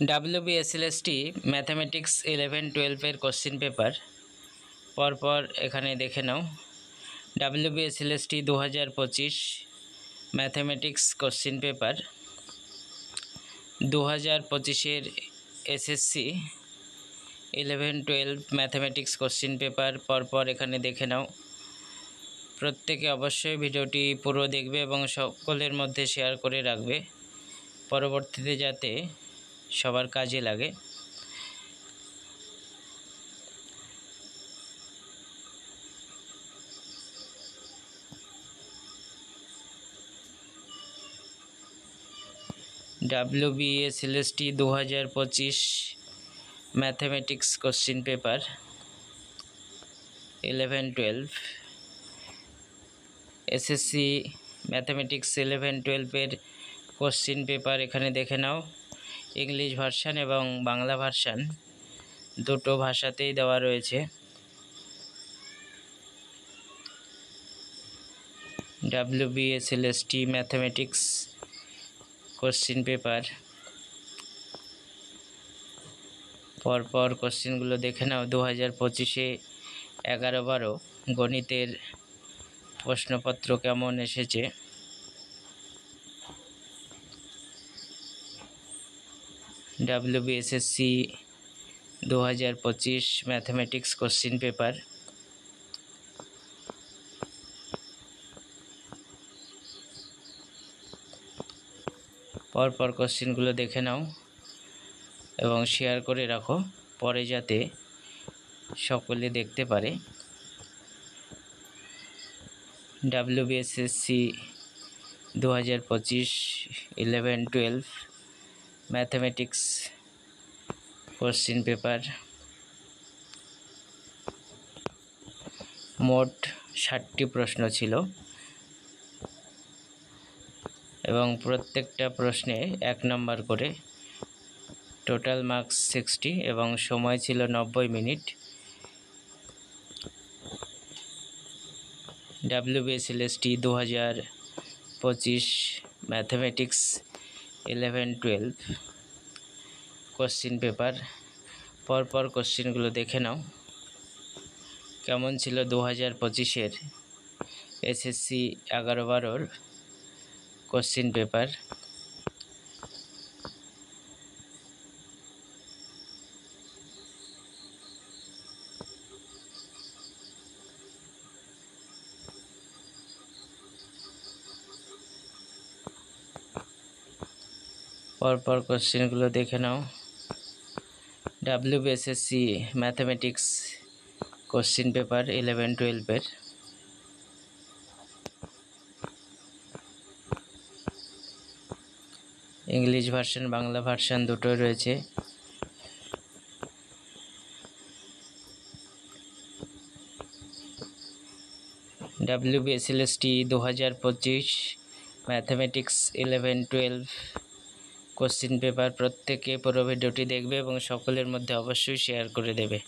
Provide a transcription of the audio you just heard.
WBSLST mathematics 11-12 question paper পরপর এখানে দেখে নাও। WBSLST 2025 ম্যাথামেটিক্স কোশ্চেন পেপার, 2025-এর SSC 11-12 ম্যাথামেটিক্স কোশ্চেন পেপার পরপর এখানে দেখে নাও। প্রত্যেকে অবশ্যই ভিডিওটি পুরো দেখবে এবং সকলের মধ্যে শেয়ার করে রাখবে, পরবর্তীতে যাতে সবার কাজে লাগে। WBSLST 2025 mathematics question paper 11-12, SSC mathematics 11-12-এর কোশ্চেন পেপার এখানে দেখে নাও। ইংলিশ ভার্সান এবং বাংলা ভার্সান দুটো ভাষাতেই দেওয়া রয়েছে। WBSLST ম্যাথামেটিক্স কোশ্চেন পেপার পরপর কোশ্চেনগুলো দেখে নাও। 2025-এ 11-12 গণিতের প্রশ্নপত্র কেমন এসেছে। WBSSC 2025 ম্যাথামেটিক্স কোশ্চেন পেপার পরপর কোশ্চেনগুলো দেখে নাও এবং শেয়ার করে রাখো, পরে যাতে সকলে দেখতে পারে। WBSSC 2025 11-12 ম্যাথামেটিক্স কোশ্চেন পেপার মোট 60টি প্রশ্ন ছিল এবং প্রত্যেকটা প্রশ্নে 1 নম্বর করে। টোটাল মার্কস 60 এবং সময় ছিল 90 minute. WBSLST 2025 mathematics 11-12 question paper পরপর কোশ্চেনগুলো দেখে নাও। কেমন ছিল 2025-এর SSC 11-12 কোশ্চেন পেপার। পরপর কোশ্চেনগুলো দেখে নাও। WBSSC ম্যাথামেটিক্স কোশ্চেন পেপার 11-12-এর ইংলিশ ভার্সন বাংলা ভার্সন দুটোই রয়েছে। WBSLST 2025 ম্যাথামেটিক্স 11-12 কোশ্চেন পেপার প্রত্যেকে পুরো ভিডিওটি দেখবে এবং সকলের মধ্যে অবশ্যই শেয়ার করে দেবে।